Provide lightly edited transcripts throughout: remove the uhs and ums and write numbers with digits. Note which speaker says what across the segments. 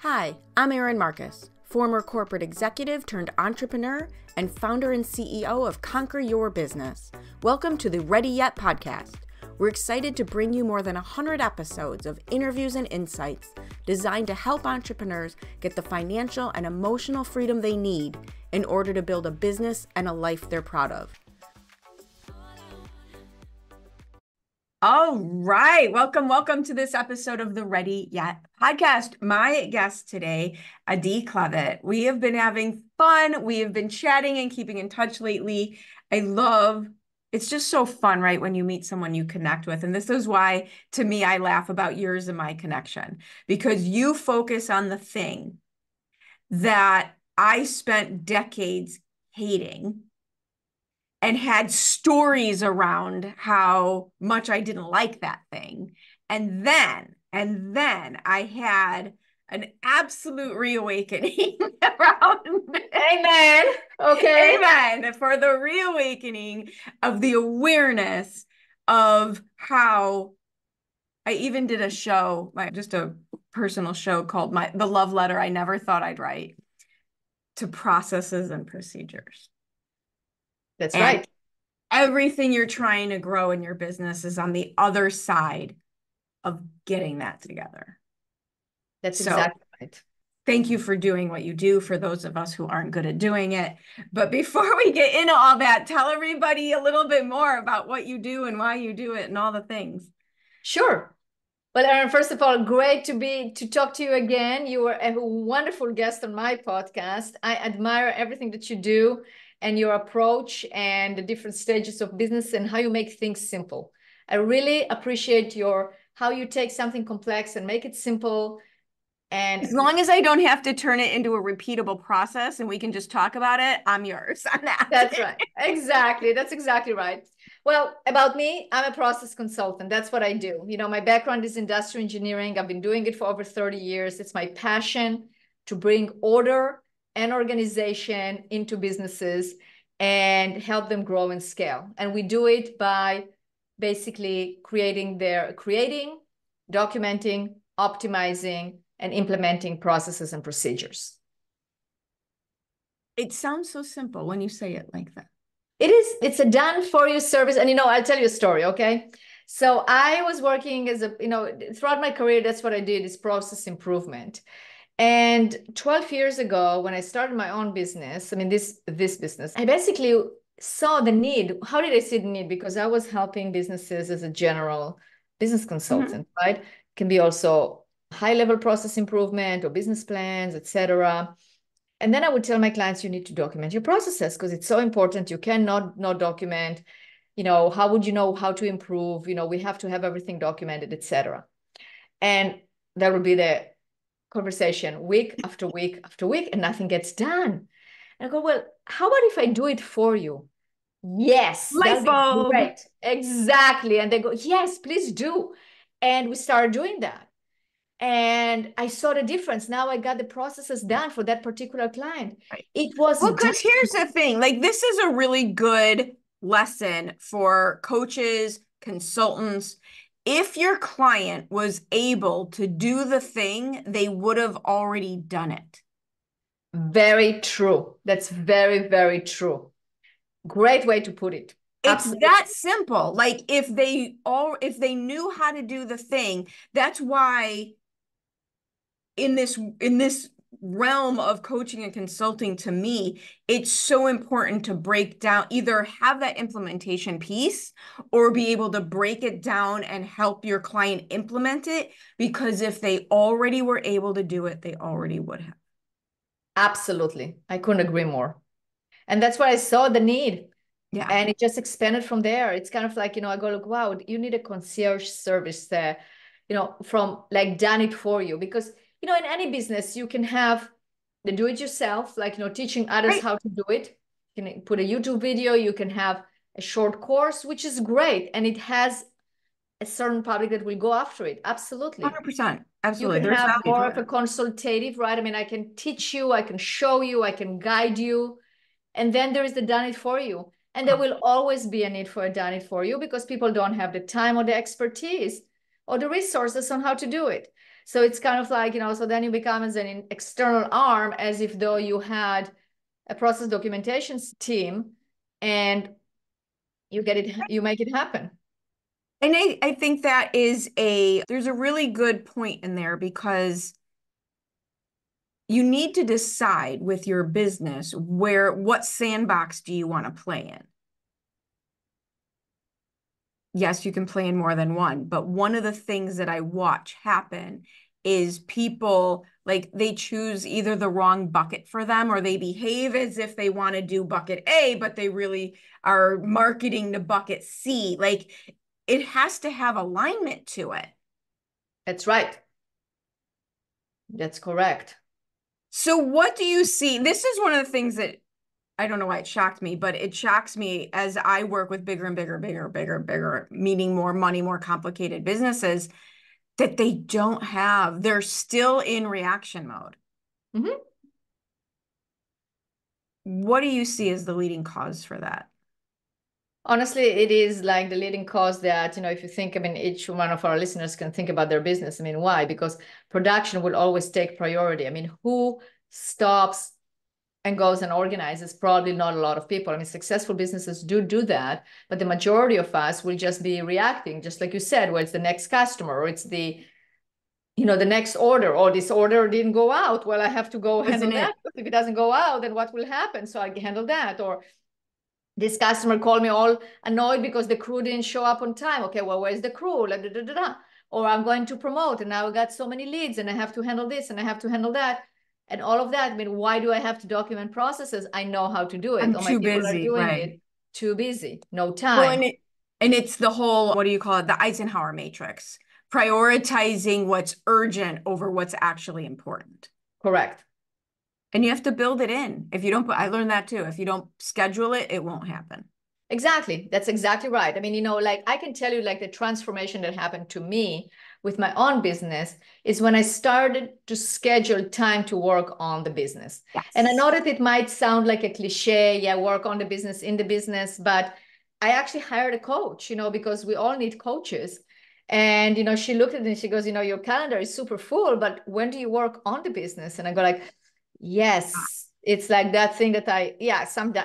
Speaker 1: Hi, I'm Erin Marcus, former corporate executive turned entrepreneur and founder and CEO of Conquer Your Business. Welcome to the Ready Yet podcast. We're excited to bring you more than 100 episodes of interviews and insights designed to help entrepreneurs get the financial and emotional freedom they need in order to build a business and a life they're proud of. All right. Welcome to this episode of the Ready Yet podcast. My guest today, Adi Clevitt. We have been having fun. We have been chatting and keeping in touch lately. It's just so fun, right? When you meet someone you connect with. And this is why, to me, I laugh about years of my connection, because you focus on the thing that I spent decades hating and had stories around how much I didn't like that thing. And then I had an absolute reawakening around
Speaker 2: Amen. Okay.
Speaker 1: Amen. For the reawakening of the awareness of how I even did a show, just a personal show called The Love Letter I Never Thought I'd Write to Processes and Procedures.
Speaker 2: That's right.
Speaker 1: Everything you're trying to grow in your business is on the other side of getting that together.
Speaker 2: That's exactly right.
Speaker 1: Thank you for doing what you do for those of us who aren't good at doing it. But before we get into all that, tell everybody a little bit more about what you do and why you do it and all the things.
Speaker 2: Sure. Well, Erin, first of all, great to talk to you again. You were a wonderful guest on my podcast. I admire everything that you do and your approach and the different stages of business and how you make things simple. I really appreciate how you take something complex and make it simple. And
Speaker 1: as long as I don't have to turn it into a repeatable process and we can just talk about it, I'm yours on that.
Speaker 2: That's right. Exactly. That's exactly right. Well, about me, I'm a process consultant. That's what I do. My background is industrial engineering. I've been doing it for over 30 years. It's my passion to bring order and organization into businesses and help them grow and scale. And we do it by basically creating, documenting, optimizing, and implementing processes and procedures.
Speaker 1: It sounds so simple when you say it like that.
Speaker 2: It is. It's a done-for-you service. And, I'll tell you a story, okay? So I was working throughout my career, that's what I did, is process improvement. And 12 years ago, when I started my own business, this business, I basically saw the need. How did I see the need? Because I was helping businesses as a general business consultant, right? It can be also high-level process improvement or business plans, etc. And then I would tell my clients, you need to document your processes because it's so important. You cannot not document. How would you know how to improve? We have to have everything documented, etc. And that would be the conversation week after week after week, and nothing gets done. And I go, well, how about if I do it for you? Yes,
Speaker 1: light bulb.
Speaker 2: Great. Exactly. And they go, yes, please do. And we started doing that. And I saw the difference. Now I got the processes done for that particular client.
Speaker 1: Right.
Speaker 2: It was
Speaker 1: because here's the thing, this is a really good lesson for coaches, consultants. If your client was able to do the thing, they would have already done it.
Speaker 2: Very true. That's very, very true. Great way to put it.
Speaker 1: Absolutely. It's that simple. If they knew how to do the thing, that's why in this realm of coaching and consulting, to me, it's so important to break down, either have that implementation piece or be able to break it down and help your client implement it. Because if they already were able to do it, they already would have.
Speaker 2: Absolutely. I couldn't agree more. And that's why I saw the need.
Speaker 1: Yeah.
Speaker 2: And it just expanded from there. It's kind of like, I go, look, wow, you need a concierge service there, from done it for you. Because in any business, you can have the do-it-yourself, teaching others how to do it. You can put a YouTube video, you can have a short course, which is great. And it has a certain public that will go after it. Absolutely.
Speaker 1: 100%. Absolutely.
Speaker 2: You can have more of a consultative, right? I can teach you, I can show you, I can guide you. And then there is the done it for you. And there will always be a need for a done it for you because people don't have the time or the expertise or the resources on how to do it. So it's kind of like, so then you become as an external arm, as if though you had a process documentation team, and you make it happen.
Speaker 1: And I think that there's a really good point in there because you need to decide with your business what sandbox do you want to play in? Yes, you can play in more than one, but one of the things that I watch happen is people like they choose either the wrong bucket for them or they behave as if they want to do bucket A, but they really are marketing to bucket C. Like it has to have alignment to it.
Speaker 2: That's right. That's correct.
Speaker 1: So what do you see? This is one of the things that I don't know why it shocked me, but it shocks me as I work with bigger and bigger, meaning more money, more complicated businesses that they're still in reaction mode.
Speaker 2: Mm-hmm.
Speaker 1: What do you see as the leading cause for that?
Speaker 2: Honestly, it is like the leading cause that, if you think, I mean, each one of our listeners can think about their business. I mean, why? Because production will always take priority. I mean, who stops and goes and organizes? Probably not a lot of people. I mean, successful businesses do that, but the majority of us will just be reacting, just like you said, well, it's the next customer, or it's the next order, or this order didn't go out. Well, I have to go handle
Speaker 1: Isn't
Speaker 2: that.
Speaker 1: it?
Speaker 2: If it doesn't go out, then what will happen? So I handle that. Or this customer called me all annoyed because the crew didn't show up on time. Okay, well, where's the crew? Or I'm going to promote and now I got so many leads and I have to handle this and I have to handle that and all of that. I mean, why do I have to document processes? I know how to do it.
Speaker 1: I'm
Speaker 2: All my
Speaker 1: too
Speaker 2: people are
Speaker 1: busy,
Speaker 2: doing
Speaker 1: right?
Speaker 2: it. Too busy, no
Speaker 1: Well,
Speaker 2: time.
Speaker 1: and it's the whole, what do you call it? The Eisenhower matrix, prioritizing what's urgent over what's actually important.
Speaker 2: Correct.
Speaker 1: And you have to build it in. If you don't I learned that too. If you don't schedule it, it won't happen.
Speaker 2: Exactly. That's exactly right. I mean, like I can tell you like the transformation that happened to me with my own business is when I started to schedule time to work on the business. And I
Speaker 1: Yes.
Speaker 2: know that it might sound like a cliche, yeah, work on the business in the business, but I actually hired a coach, because we all need coaches. And, she looked at me and she goes, your calendar is super full, but when do you work on the business? And I go like, yes, it's like that thing that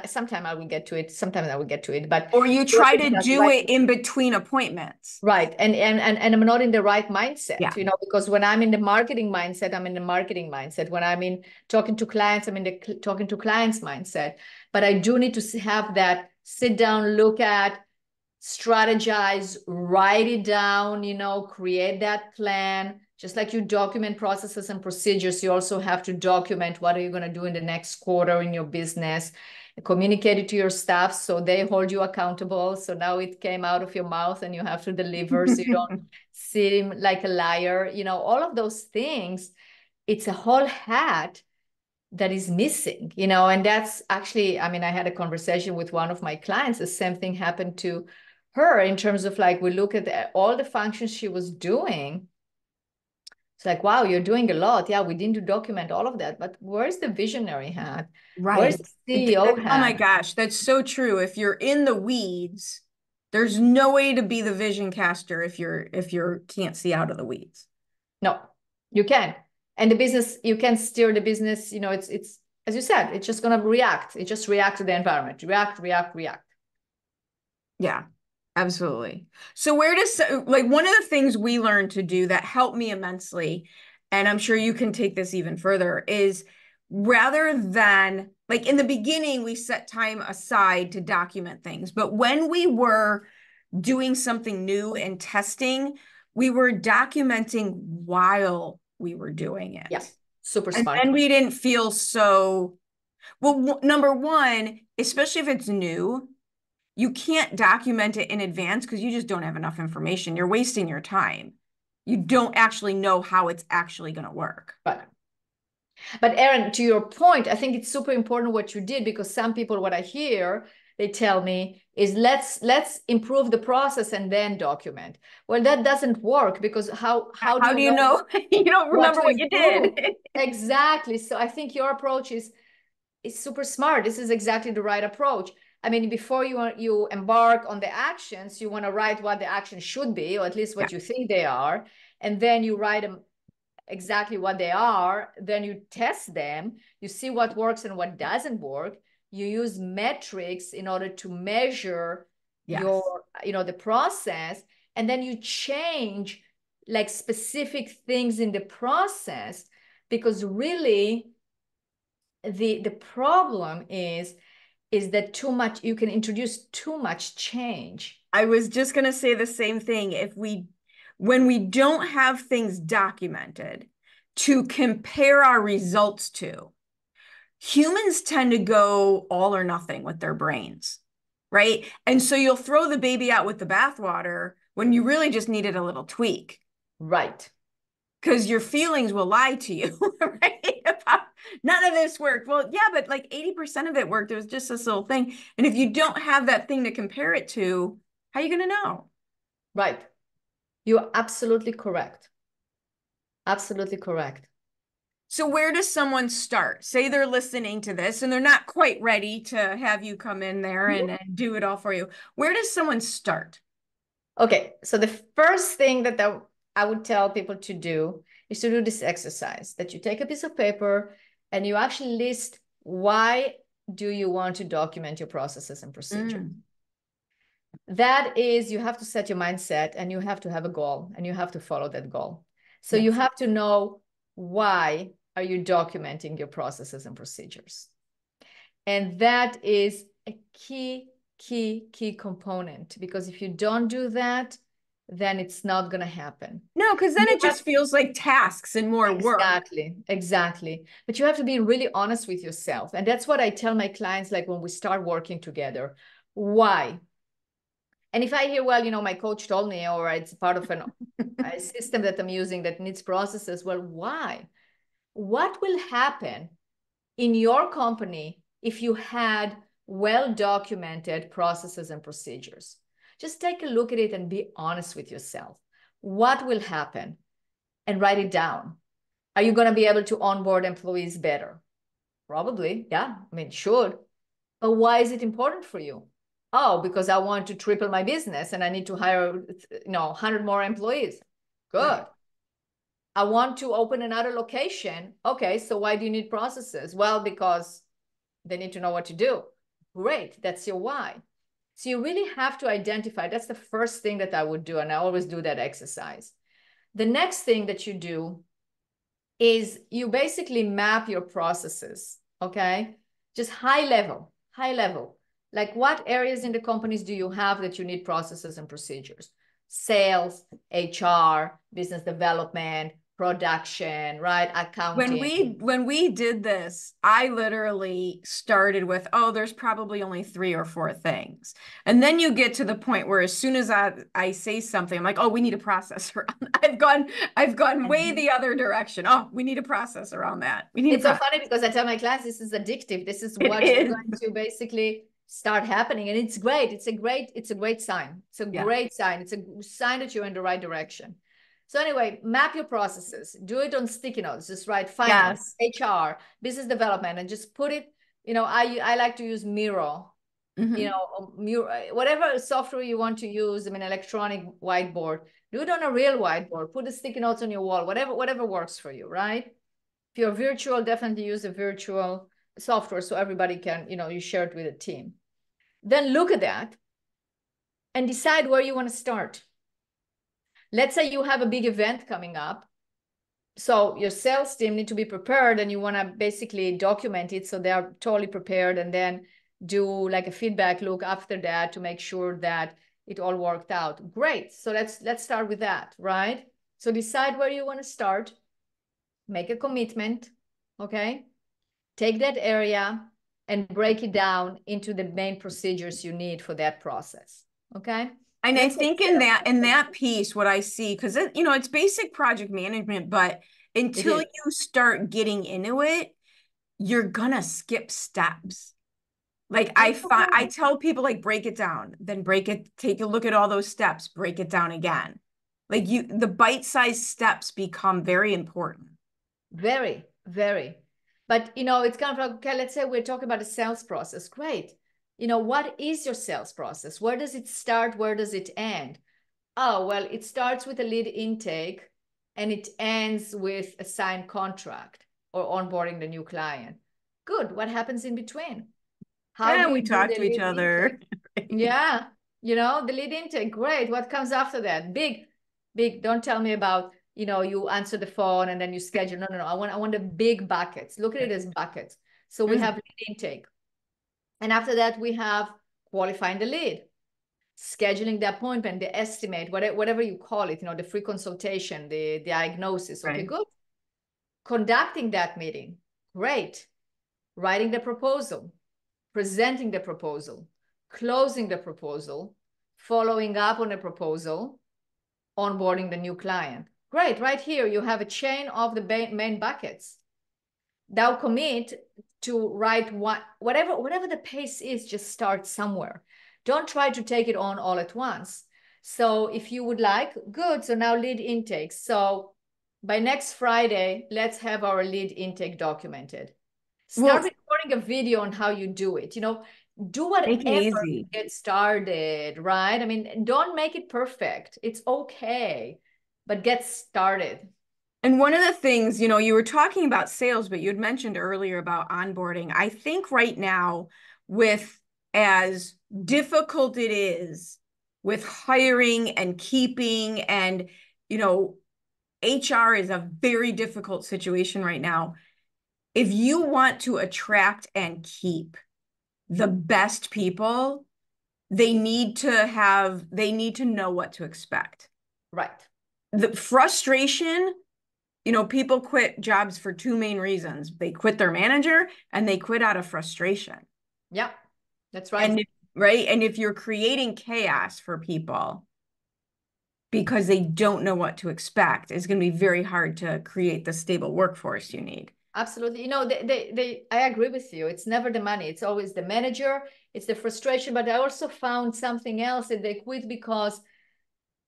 Speaker 2: sometime I will get to it. Sometimes I will get to it, but
Speaker 1: Or you
Speaker 2: you're
Speaker 1: try
Speaker 2: in
Speaker 1: to
Speaker 2: that
Speaker 1: do
Speaker 2: right,
Speaker 1: it in between appointments.
Speaker 2: right. And I'm not in the right mindset,
Speaker 1: Yeah.
Speaker 2: because when I'm in the marketing mindset, I'm in the marketing mindset. When I'm in talking to clients, I'm in the talking to clients mindset. But I do need to have that sit down, look at, strategize, write it down, create that plan. Just like you document processes and procedures, you also have to document what are you going to do in the next quarter in your business, communicate it to your staff so they hold you accountable. So now it came out of your mouth and you have to deliver so you don't seem like a liar. All of those things, it's a whole hat that is missing, and that's actually, I mean, I had a conversation with one of my clients. The same thing happened to her in terms of like, we look at all the functions she was doing. It's like, wow, you're doing a lot. Yeah, we didn't document all of that, but where's the visionary hat? Where's
Speaker 1: Right.
Speaker 2: the CEO
Speaker 1: Oh my
Speaker 2: hat?
Speaker 1: gosh, that's so true. If you're in the weeds, there's no way to be the vision caster if you're can't see out of the weeds.
Speaker 2: No, you can. And the business, you can steer the business, it's as you said, it's just going to react. It just react to the environment. React.
Speaker 1: Yeah, absolutely. So where does like one of the things we learned to do that helped me immensely, and I'm sure you can take this even further, is rather than like in the beginning, we set time aside to document things, but when we were doing something new and testing, we were documenting while we were doing
Speaker 2: Yeah,
Speaker 1: it.
Speaker 2: super
Speaker 1: And
Speaker 2: smart.
Speaker 1: then we didn't feel so, well, number one, especially if it's new, you can't document it in advance because you just don't have enough information. You're wasting your time. You don't actually know how it's actually going to work.
Speaker 2: But Erin, to your point, I think it's super important what you did, because some people, what I hear, they tell me is let's improve the process and then document. Well, that doesn't work, because how do
Speaker 1: How
Speaker 2: you
Speaker 1: do you
Speaker 2: know
Speaker 1: know? You don't
Speaker 2: what
Speaker 1: remember
Speaker 2: to
Speaker 1: what you did.
Speaker 2: improve? Exactly. So I think your approach is super smart. This is exactly the right approach. I mean, before you embark on the actions, you want to write what the actions should be, or at least
Speaker 1: Yeah.
Speaker 2: what you think they are, and then you write them exactly what they are, then you test them, you see what works and what doesn't work. You use metrics in order to measure
Speaker 1: Yes.
Speaker 2: your, the process, and then you change like specific things in the process, because really the problem is that too much, you can introduce too much change.
Speaker 1: I was just going to say the same thing. When we don't have things documented to compare our results to, humans tend to go all or nothing with their brains, right? And so you'll throw the baby out with the bathwater when you really just needed a little tweak.
Speaker 2: Right.
Speaker 1: Because your feelings will lie to you, right? About none of this worked. Well, yeah, but like 80% of it worked. It was just this little thing. And if you don't have that thing to compare it to, how are you going to know?
Speaker 2: Right. You're absolutely correct. Absolutely correct.
Speaker 1: So where does someone start? Say they're listening to this and they're not quite ready to have you come in there and do it all for you. Where does someone start?
Speaker 2: Okay, so the first thing that I would tell people to do is to do this exercise, that you take a piece of paper and you actually list why do you want to document your processes and procedures. That is, you have to set your mindset and you have to have a goal and you have to follow that goal. So you
Speaker 1: Yes.
Speaker 2: have to know, why are you documenting your processes and procedures? And that is a key component, because if you don't do that, then it's not going to happen.
Speaker 1: No, because then it just feels like tasks and more work.
Speaker 2: Exactly. But you have to be really honest with yourself. And that's what I tell my clients, like when we start working together. Why? And if I hear, well, my coach told me, or it's part of a system that I'm using that needs processes, well, why? What will happen in your company if you had well-documented processes and procedures? Just take a look at it and be honest with yourself. What will happen? And write it down. Are you going to be able to onboard employees better? Probably, yeah. I mean, should. But why is it important for you? Oh, because I want to triple my business and I need to hire, 100 more employees. Good.
Speaker 1: Right.
Speaker 2: I want to open another location. Okay, so why do you need processes? Well, because they need to know what to do. Great, that's your why. So you really have to identify. That's the first thing that I would do, and I always do that exercise. The next thing that you do is you basically map your processes, okay? Just high level. Like, what areas in the companies do you have that you need processes and procedures? Sales, HR, business development, production, right? Accounting.
Speaker 1: When we did this, I literally started with, oh, there's probably only 3 or 4 things. And then you get to the point where as soon as I say something, I'm like, oh, we need a process around that. I've gone way the other direction. Oh, we need a process around that. We need a
Speaker 2: It's so
Speaker 1: process.
Speaker 2: funny because I tell my class, this is addictive. This is
Speaker 1: It
Speaker 2: what is
Speaker 1: is.
Speaker 2: going to basically start happening. And it's great. It's a great sign. It's a
Speaker 1: Yeah.
Speaker 2: great sign. It's a sign that you're in the right direction. So anyway, map your processes. Do it on sticky notes. Just write finance,
Speaker 1: Yes.
Speaker 2: HR, business development, and just put it, I like to use Miro,
Speaker 1: Mm-hmm.
Speaker 2: whatever software you want to use. I mean, electronic whiteboard. Do it on a real whiteboard. Put the sticky notes on your wall, whatever works for you, right? If you're virtual, definitely use a virtual software so everybody can, you share it with a team. Then look at that and decide where you want to start. Let's say you have a big event coming up. So your sales team need to be prepared and you want to basically document it so they are totally prepared, and then do like a feedback loop after that to make sure that it all worked out. Great. So let's start with that, right? So decide where you want to start, make a commitment, okay? Take that area and break it down into the main procedures you need for that process, okay?
Speaker 1: And I
Speaker 2: That's
Speaker 1: think in that piece, what I see, because it's basic project management, but
Speaker 2: it
Speaker 1: until
Speaker 2: is.
Speaker 1: you start getting into it, you're gonna skip steps. Like
Speaker 2: That's
Speaker 1: I
Speaker 2: okay.
Speaker 1: tell people, like, break it down, then break it, take a look at all those steps, break it down again. Like the bite-sized steps become very important.
Speaker 2: Very, very. But, it's kind of like, okay, let's say we're talking about a sales process. Great. What is your sales process? Where does it start? Where does it end? Oh, well, it starts with a lead intake. and it ends with a signed contract or onboarding the new client. Good. What happens in between? How do
Speaker 1: And
Speaker 2: you
Speaker 1: we
Speaker 2: do
Speaker 1: talk
Speaker 2: the
Speaker 1: to each
Speaker 2: lead
Speaker 1: other.
Speaker 2: intake? Yeah, the lead intake, great. What comes after that? Big, big. Don't tell me about, you answer the phone and then you schedule. No, no, no. I want the big buckets. Look at it as buckets. So we have lead intake. And after that, we have qualifying the lead, scheduling the appointment, the estimate, whatever you call it, the free consultation, the diagnosis. Okay,
Speaker 1: Right.
Speaker 2: good. Conducting that meeting, great. Writing the proposal, presenting the proposal, closing the proposal, following up on the proposal, onboarding the new client. Great, right here you have a chain of the main buckets. Now commit to write whatever the pace is, just start somewhere. Don't try to take it on all at once. So if you would like, good. So now lead intake. So by next Friday, let's have our lead intake documented. Start
Speaker 1: Well,
Speaker 2: recording a video on how you do it. Do
Speaker 1: make it
Speaker 2: whatever to
Speaker 1: easy.
Speaker 2: get started, right? I mean, don't make it perfect. It's okay, but get started.
Speaker 1: And one of the things, you were talking about sales, but you had mentioned earlier about onboarding. I think right now, with as difficult it is with hiring and keeping, and, HR is a very difficult situation right now. If you want to attract and keep the best people, they need to know what to expect.
Speaker 2: Right.
Speaker 1: The frustration, people quit jobs for two main reasons. They quit their manager and they quit out of frustration.
Speaker 2: Yeah, that's right.
Speaker 1: And right. And if you're creating chaos for people because they don't know what to expect, it's going to be very hard to create the stable workforce you need.
Speaker 2: Absolutely. I agree with you. It's never the money. It's always the manager. It's the frustration. But I also found something else that they quit because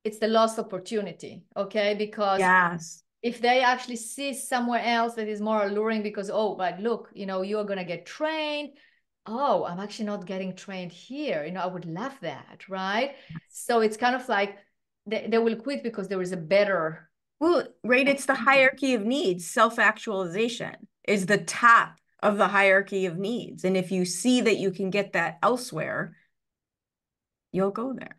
Speaker 2: it's the lost opportunity. Okay. Because
Speaker 1: Yes.
Speaker 2: if they actually see somewhere else that is more alluring because, oh, but look, you are going to get trained. Oh, I'm actually not getting trained here. I would love that. Right. So it's kind of like they will quit because there is a better.
Speaker 1: Well, right. It's the hierarchy of needs. Self-actualization is the top of the hierarchy of needs. And if you see that you can get that elsewhere, you'll go there.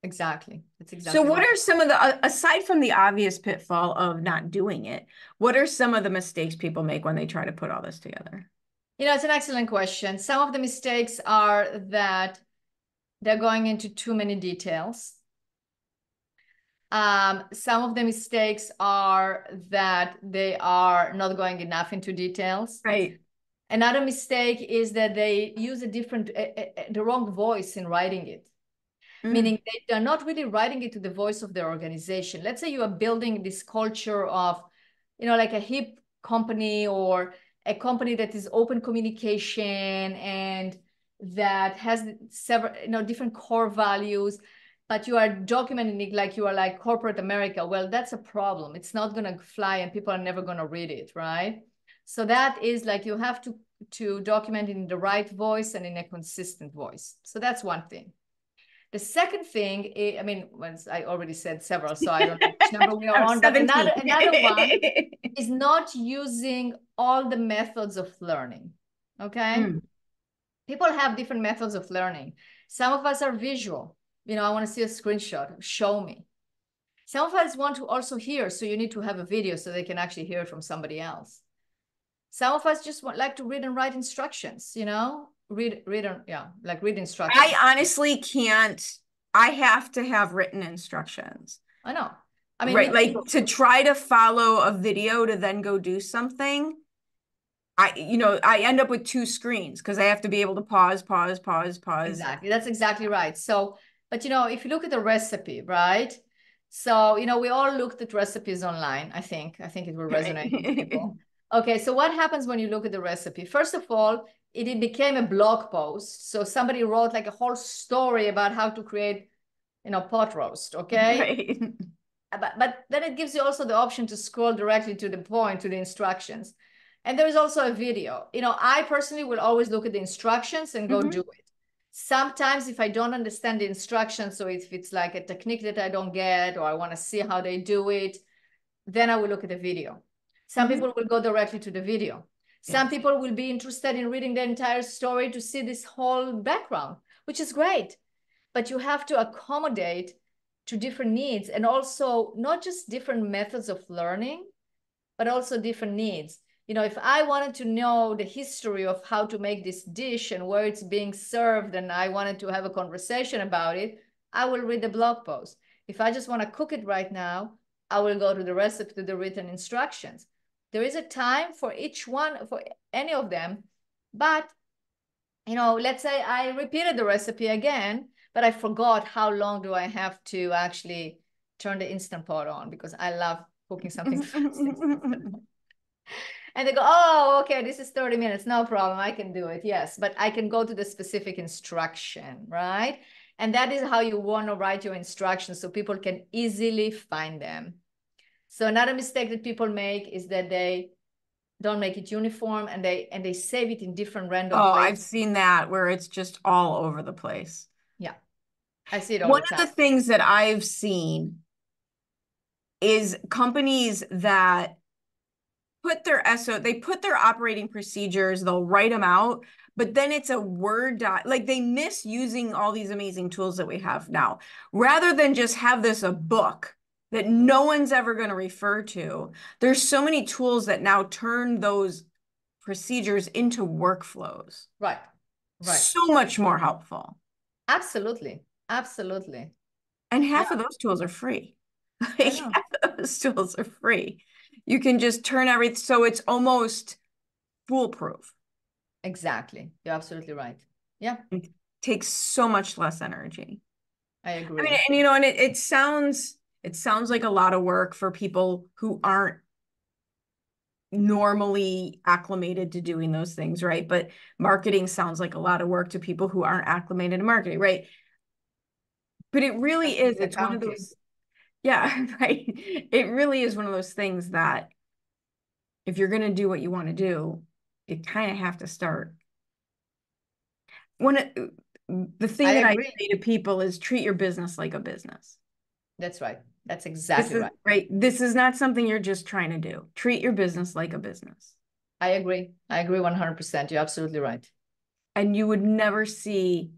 Speaker 2: Exactly. That's
Speaker 1: So
Speaker 2: exactly
Speaker 1: what
Speaker 2: right.
Speaker 1: are some of the, aside from the obvious pitfall of not doing it, what are some of the mistakes people make when they try to put all this together?
Speaker 2: It's an excellent question. Some of the mistakes are that they're going into too many details. Some of the mistakes are that they are not going enough into details.
Speaker 1: Right.
Speaker 2: Another mistake is that they use the wrong voice in writing it, meaning they're not really writing it to the voice of their organization. Let's say you are building this culture of, like a hip company or a company that is open communication and that has several, different core values, but you are documenting it like you are like corporate America. Well, that's a problem. It's not going to fly and people are never going to read it, right? So that is like you have to document it in the right voice and in a consistent voice. So that's one thing. The second thing, I mean, once I already said several, so I don't know which number we are on, but
Speaker 1: 17.
Speaker 2: another one is not using all the methods of learning, okay? People have different methods of learning. Some of us are visual. I want to see a screenshot, show me. Some of us want to also hear, so you need to have a video so they can actually hear it from somebody else. Some of us just like to read and write instructions, read instructions.
Speaker 1: I honestly can't. I have to have written instructions.
Speaker 2: I know. I mean,
Speaker 1: Right. Like to try to follow a video to then go do something. I end up with two screens because I have to be able to pause.
Speaker 2: exactly. That's exactly right. So, but if you look at the recipe, right? So, we all looked at recipes online. I think it will resonate with people. Okay. So what happens when you look at the recipe? First of all, it became a blog post. So somebody wrote like a whole story about how to create, pot roast. Okay.
Speaker 1: Right.
Speaker 2: But then it gives you also the option to scroll directly to the point, to the instructions. And there is also a video. I personally will always look at the instructions and go do it. Sometimes if I don't understand the instructions, so if it's like a technique that I don't get, or I want to see how they do it, then I will look at the video. Some people will go directly to the video. Some people will be interested in reading the entire story to see this whole background, which is great. But you have to accommodate to different needs, and also not just different methods of learning, but also different needs. You know, if I wanted to know the history of how to make this dish and where it's being served, and I wanted to have a conversation about it, I will read the blog post. If I just want to cook it right now, I will go to the recipe, to the written instructions. There is a time for each one, for any of them. But, you know, let's say I repeated the recipe again, but I forgot how long do I have to actually turn the Instant Pot on, because I love cooking something fast. And they go, oh, okay, this is 30 minutes, no problem, I can do it. Yes, but I can go to the specific instruction, right? And that is how you want to write your instructions so people can easily find them. So another mistake that people make is that they don't make it uniform, and they save it in different random places.
Speaker 1: I've seen that where it's just all over the place.
Speaker 2: Yeah, I see it all
Speaker 1: One
Speaker 2: the time.
Speaker 1: of the things that I've seen is companies that put their they put their operating procedures, they'll write them out, but then it's a Word doc. Like, they miss using all these amazing tools that we have now. Rather than just have this a book that no one's ever going to refer to, there's so many tools that now turn those procedures into workflows.
Speaker 2: Right.
Speaker 1: So much more helpful.
Speaker 2: Absolutely. Absolutely.
Speaker 1: And half of those tools are free. Like, half of those tools are free. You can just turn everything, so it's almost foolproof.
Speaker 2: Exactly. You're absolutely right. Yeah.
Speaker 1: It takes so much less energy.
Speaker 2: I agree.
Speaker 1: I mean, and you know, and it sounds like a lot of work for people who aren't normally acclimated to doing those things, right? But marketing sounds like a lot of work to people who aren't acclimated to marketing, right? But it really is. It's one of those, yeah, right. It really is one of those things that if you're going to do what you want to do, you kind of have to start. The thing that I say to people is treat your business like a business.
Speaker 2: That's right. That's exactly right.
Speaker 1: Right. This is not something you're just trying to do. Treat your business like a business.
Speaker 2: I agree. I agree 100%. You're absolutely right.
Speaker 1: And you would never see,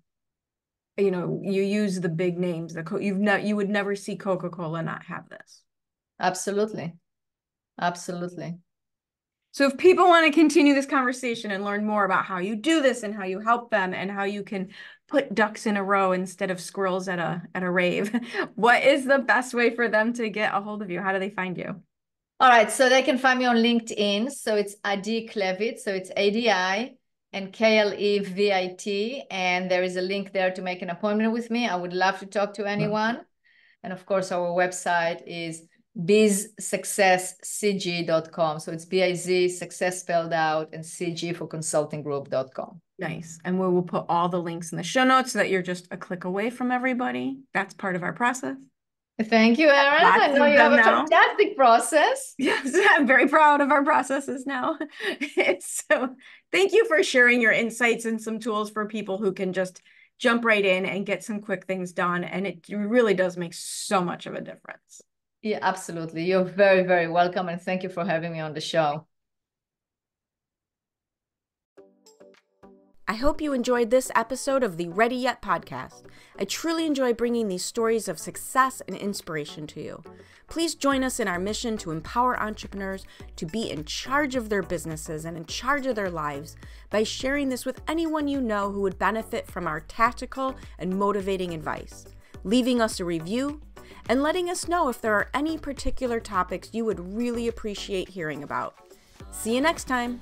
Speaker 1: you know, you use the big names, you would never see Coca-Cola not have this.
Speaker 2: Absolutely. Absolutely.
Speaker 1: So if people want to continue this conversation and learn more about how you do this and how you help them and how you can put ducks in a row instead of squirrels at a rave, what is the best way for them to get a hold of you? How do they find you?
Speaker 2: All right. So they can find me on LinkedIn. So it's Adi Clevitt. So it's ADI and KLEVIT. And there is a link there to make an appointment with me. I would love to talk to anyone. And of course, our website is bizsuccesscg.com. So it's BIZ, success spelled out, and CG for consultinggroup.com.
Speaker 1: Nice. And we will put all the links in the show notes so that you're just a click away from everybody. That's part of our process.
Speaker 2: Thank you, Erin. I know you have a fantastic process.
Speaker 1: Yes, I'm very proud of our processes now. So thank you for sharing your insights and some tools for people who can just jump right in and get some quick things done. And it really does make so much of a difference.
Speaker 2: Yeah, absolutely. You're very, very welcome. And thank you for having me on the show.
Speaker 3: I hope you enjoyed this episode of the Ready Yet podcast. I truly enjoy bringing these stories of success and inspiration to you. Please join us in our mission to empower entrepreneurs to be in charge of their businesses and in charge of their lives by sharing this with anyone you know who would benefit from our tactical and motivating advice, leaving us a review, and letting us know if there are any particular topics you would really appreciate hearing about. See you next time.